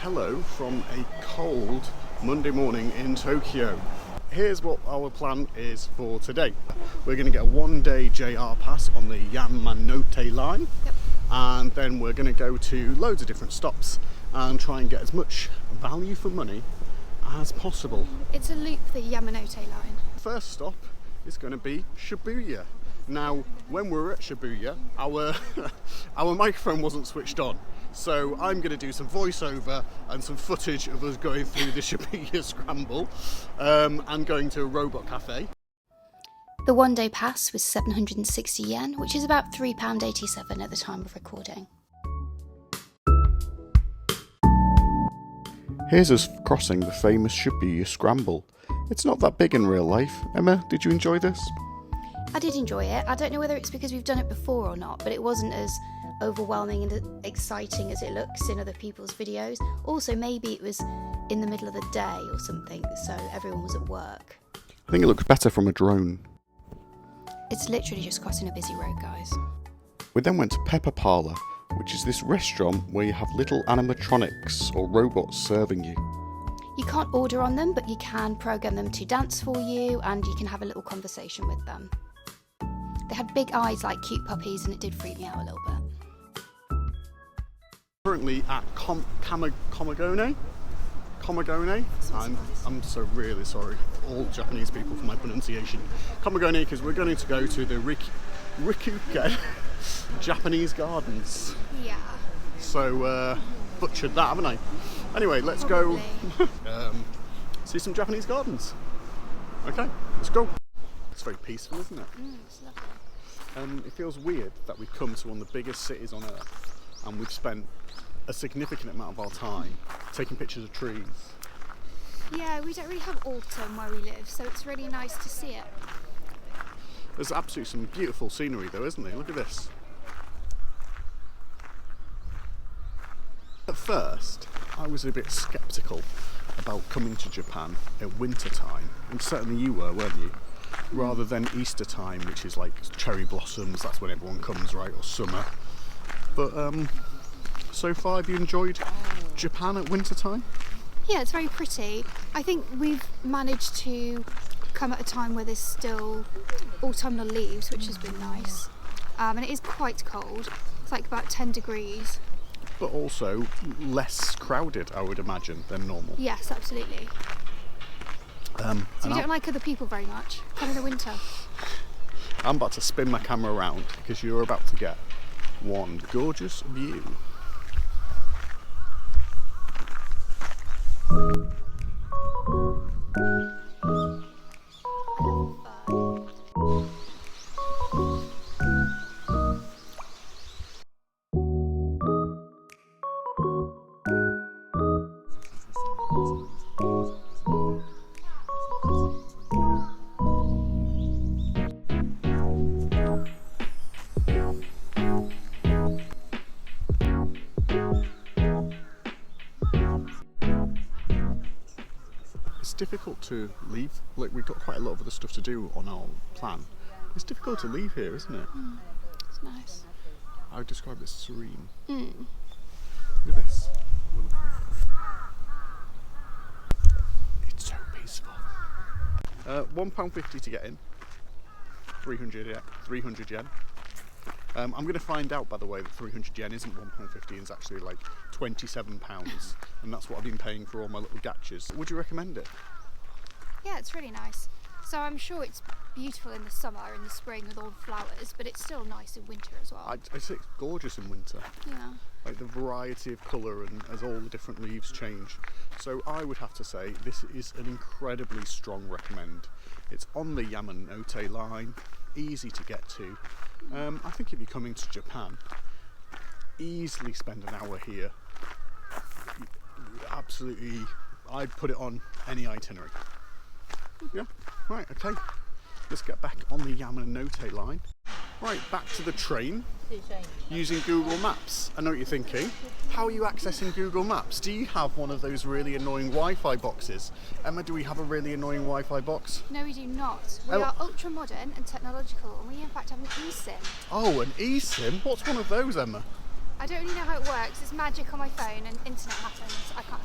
hello from a cold Monday morning in Tokyo. Here's what our plan is for today. We're going to get a one-day JR pass on the Yamanote Line. Yep. And then we're going to go to loads of different stops and try and get as much value for money as possible. It's a loop, the Yamanote Line. First stop is going to be Shibuya. Now, when we were at Shibuya, our microphone wasn't switched on, so I'm going to do some voiceover and some footage of us going through the Shibuya scramble and going to a robot cafe. The one-day pass was 760 yen, which is about £3.87 at the time of recording. Here's us crossing the famous Shibuya scramble. It's not that big in real life. Emma, did you enjoy this? I did enjoy it. I don't know whether it's because we've done it before or not, but it wasn't as overwhelming and exciting as it looks in other people's videos. Also, maybe it was in the middle of the day or something, so everyone was at work. I think it looks better from a drone. It's literally just crossing a busy road, guys. We then went to Pepper Parlour, which is this restaurant where you have little animatronics or robots serving you. You can't order on them, but you can program them to dance for you, and you can have a little conversation with them. They had big eyes like cute puppies, and it did freak me out a little bit. Currently at Komagome. I'm so really sorry, all Japanese people, for my pronunciation. Komagome, because we're going to go to the Rikuken Japanese gardens. Yeah. So butchered that, haven't I? Anyway, let's go see some Japanese gardens. Okay, let's go. It's very peaceful, isn't it? It's lovely. It feels weird that we've come to one of the biggest cities on earth and we've spent a significant amount of our time taking pictures of trees. Yeah, we don't really have autumn where we live, so it's really nice to see it. There's absolutely some beautiful scenery though, isn't there? Look at this. At first, I was a bit sceptical about coming to Japan at winter time, and certainly you were, weren't you? Rather than Easter time, which is like cherry blossoms, that's when everyone comes, right, or summer. But so far, have you enjoyed Japan at winter time? Yeah, it's very pretty. I think we've managed to come at a time where there's still autumnal leaves, which has been nice. And it is quite cold. It's like about 10 degrees. But also less crowded, I would imagine, than normal. Yes, absolutely. So you don't like other people very much? Come in the winter. I'm about to spin my camera around because you're about to get one gorgeous view. It's difficult to leave. Like, we've got quite a lot of other stuff to do on our plan. It's difficult to leave here, isn't it? It's nice. I would describe it as serene. Look at this. It's so peaceful. £1.50 to get in. 300 yen. I'm going to find out, by the way, that 300 yen isn't £1.50, it's actually like £27, and that's what I've been paying for all my little gachas. Would you recommend it? Yeah, it's really nice. So I'm sure it's beautiful in the summer, in the spring with all the flowers, but it's still nice in winter as well. I'd say it's gorgeous in winter. Yeah. Like the variety of colour and as all the different leaves change. So I would have to say this is an incredibly strong recommend. It's on the Yamanote Line, easy to get to. I think if you're coming to Japan, easily spend an hour here. Absolutely, I'd put it on any itinerary. Yeah, right, okay. Let's get back on the Yamanote Line. Right, back to the train using Google Maps. I know what you're thinking. How are you accessing Google Maps? Do you have one of those really annoying Wi-Fi boxes? Emma, do we have a really annoying Wi-Fi box? No, we do not. We are ultra modern and technological, and we in fact have an eSIM. Oh, an eSIM? What's one of those, Emma? I don't really know how it works. It's magic on my phone and internet happens. I can't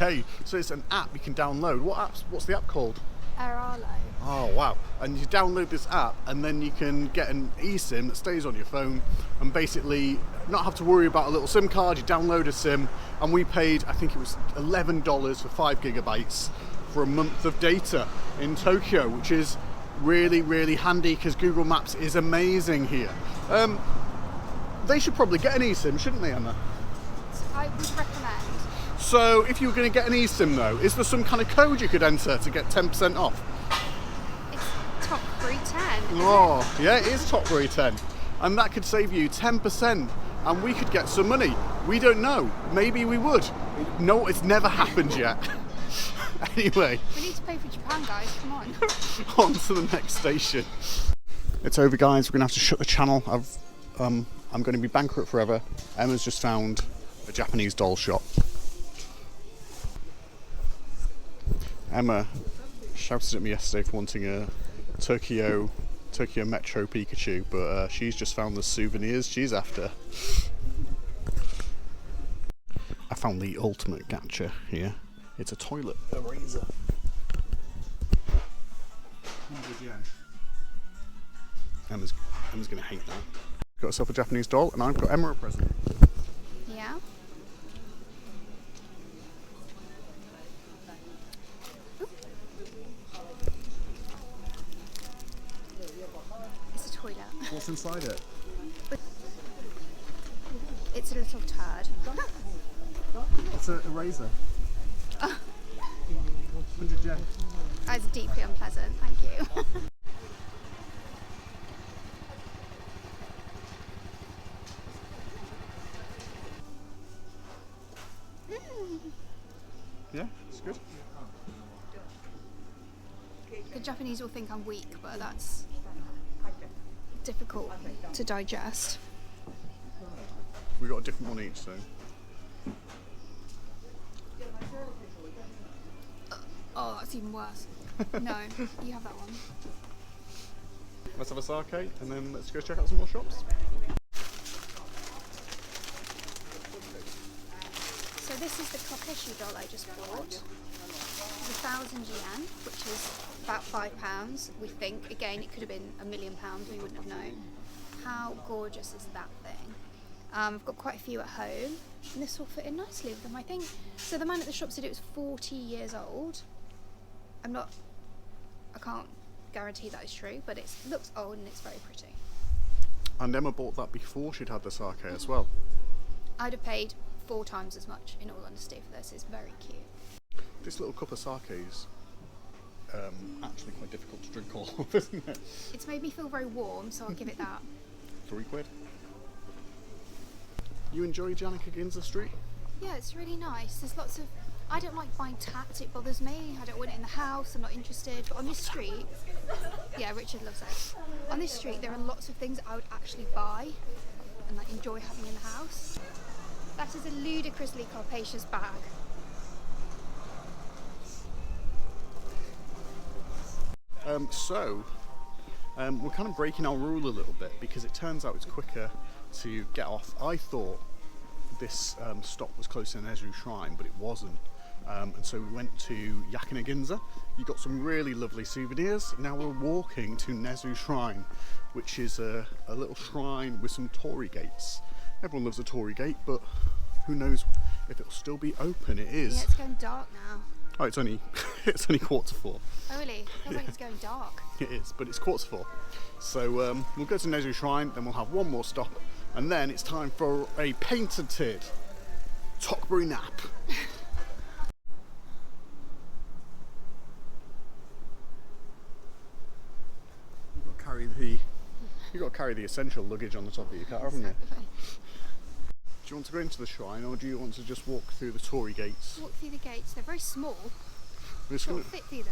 Okay, so it's an app you can download. What's the app called? Aralo. Oh wow, and you download this app and then you can get an eSIM that stays on your phone and basically not have to worry about a little SIM card. You download a SIM, and we paid, I think it was $11 for 5 gigabytes for a month of data in Tokyo, which is really, really handy because Google Maps is amazing here. They should probably get an eSIM, shouldn't they, Emma? I would recommend. So if you were going to get an eSIM though, is there some kind of code you could enter to get 10% off? It's Tockburys 10. Oh, yeah, it is Tockburys 10. And that could save you 10%, and we could get some money. We don't know. Maybe we would. No, it's never happened yet. Anyway. We need to pay for Japan, guys. Come on. On to the next station. It's over, guys. We're going to have to shut the channel. I'm going to be bankrupt forever. Emma's just found a Japanese doll shop. Emma shouted at me yesterday for wanting a Tokyo Metro Pikachu, but she's just found the souvenirs she's after. I found the ultimate gacha here. It's a toilet eraser. 100 yen. Emma's going to hate that. Got herself a Japanese doll, and I've got Emma a present. Yeah. It's a toilet. What's inside it? It's a little turd. It's an eraser. 100 yen. That's deeply unpleasant, thank you. Yeah, it's good. The Japanese will think I'm weak, but that's difficult to digest. We got a different one each, so. Oh, that's even worse. No, you have that one. Let's have a sake, and then let's go check out some more shops. So this is the Kokeshi doll I just bought. It's 1,000 yen, which is about £5. We think. Again, it could have been £1 million. We wouldn't have known. How gorgeous is that thing? I've got quite a few at home, and this will fit in nicely with them, I think. So the man at the shop said it was 40 years old. I can't guarantee that is true, but it looks old and it's very pretty. And Emma bought that before she'd had the sake as well. I'd have paid 4 times as much, in all honesty, for this. It's very cute. This little cup of sake is actually quite difficult to drink all of, isn't it? It's made me feel very warm, so I'll give it that. £3. You enjoy Yanaka Ginza Street? Yeah, it's really nice. There's lots of... I don't like buying tats, it bothers me. I don't want it in the house, I'm not interested. But on this street... Yeah, Richard loves it. On this street, there are lots of things I would actually buy and like enjoy having in the house. That is a ludicrously capacious bag. We're kind of breaking our rule a little bit because it turns out it's quicker to get off. I thought this stop was close to Nezu Shrine, but it wasn't. And so we went to Yakina Ginza. You got some really lovely souvenirs. Now we're walking to Nezu Shrine, which is a little shrine with some torii gates. Everyone loves a torii gate, but who knows if it'll still be open. It is. Yeah, it's going dark now. Oh, it's only 4:45. Oh really? Feels like it's going dark. It is, but it's 4:45. So we'll go to Nezu Shrine, then we'll have one more stop, and then it's time for a patented Tockbury nap. You've got to carry the essential luggage on the top of your car, haven't you? Do you want to go into the shrine, or do you want to just walk through the torii gates? Walk through the gates. They're very small. We'll fit through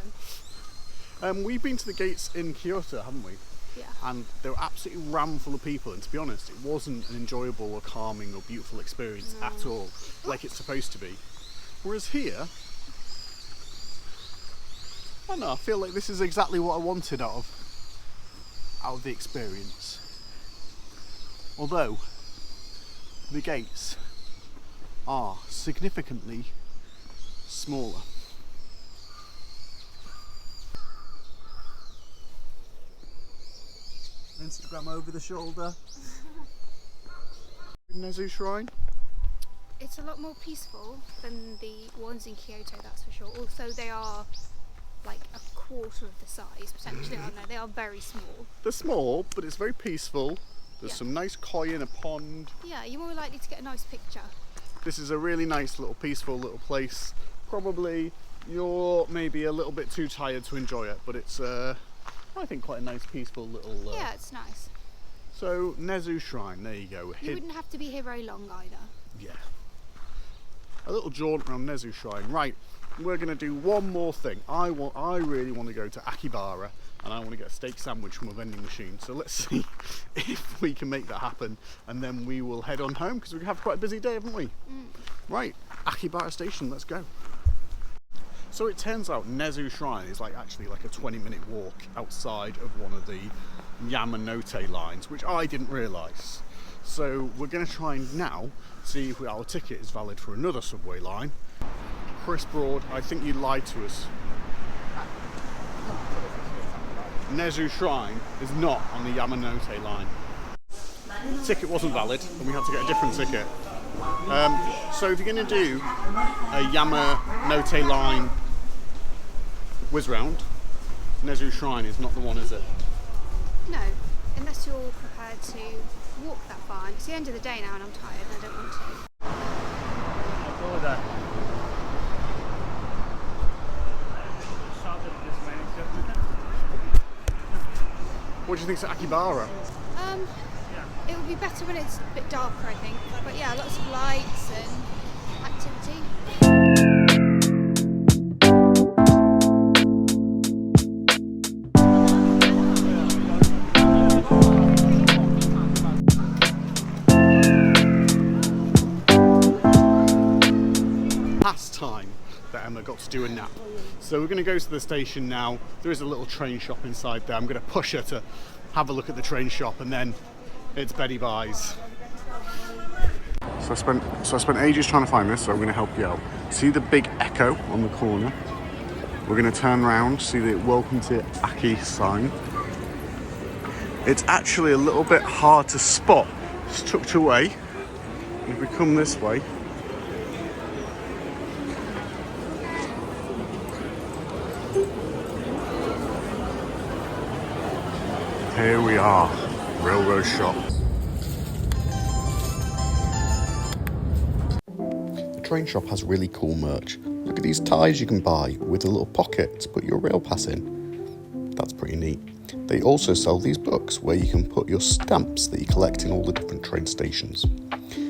them. We've been to the gates in Kyoto, haven't we? Yeah. And they were absolutely rammed full of people, and to be honest, it wasn't an enjoyable or calming or beautiful experience at all, like it's supposed to be. Whereas here, I don't know, I feel like this is exactly what I wanted out of the experience. Although the gates are significantly smaller. Instagram over the shoulder. Nezu Shrine. It's a lot more peaceful than the ones in Kyoto, that's for sure. Also, they are like a quarter of the size, potentially, aren't they? They are very small. They're small, but it's very peaceful. There's Yeah. some nice koi in a pond. Yeah, you're more likely to get a nice picture. This is a really nice little peaceful little place. Probably you're maybe a little bit too tired to enjoy it, but it's I think quite a nice peaceful little Yeah, it's nice. So Nezu Shrine, there you go. You wouldn't have to be here very long either. Yeah. A little jaunt around Nezu Shrine. Right, we're going to do one more thing. I really want to go to Akihabara and I want to get a steak sandwich from a vending machine. So let's see if we can make that happen, and then we will head on home because we have quite a busy day, haven't we? Right, Akihabara station, let's go. So it turns out Nezu Shrine is actually like a 20-minute walk outside of one of the Yamanote lines, which I didn't realise. So we're going to try and now see if our ticket is valid for another subway line. Chris Broad, I think you lied to us. Nezu Shrine is not on the Yamanote line. The ticket wasn't valid and we had to get a different ticket. So if you're going to do a Yamanote Line whiz round, Nezu Shrine is not the one, is it? No, unless you're prepared to walk that far. And it's the end of the day now and I'm tired and I don't want to. What do you think of Akihabara? It would be better when it's a bit darker, I think. But yeah, lots of lights and activity. Time that Emma got to do a nap. So we're going to go to the station now. There is a little train shop inside there. I'm going to push her to have a look at the train shop and then it's Betty Buys. So I spent ages trying to find this, so I'm going to help you out. See the big Echo on the corner? We're going to turn around, see the Welcome to Aki sign. It's actually a little bit hard to spot. It's tucked away. If we come this way, here we are, railroad shop. The train shop has really cool merch. Look at these ties you can buy with a little pocket to put your rail pass in. That's pretty neat. They also sell these books where you can put your stamps that you collect in all the different train stations.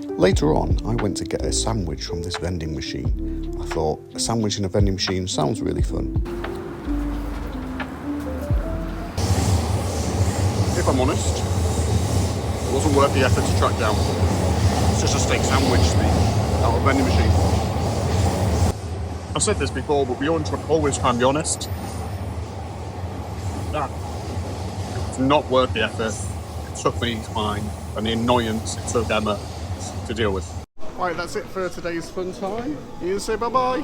Later on, I went to get a sandwich from this vending machine. I thought, a sandwich in a vending machine sounds really fun. If I'm honest, it wasn't worth the effort to track down. It's just a steak sandwich out of a vending machine. I've said this before, but we always try and be honest. It's not worth the effort. It took me time and the annoyance it took Emma to deal with. Right, that's it for today's fun time. You say bye-bye.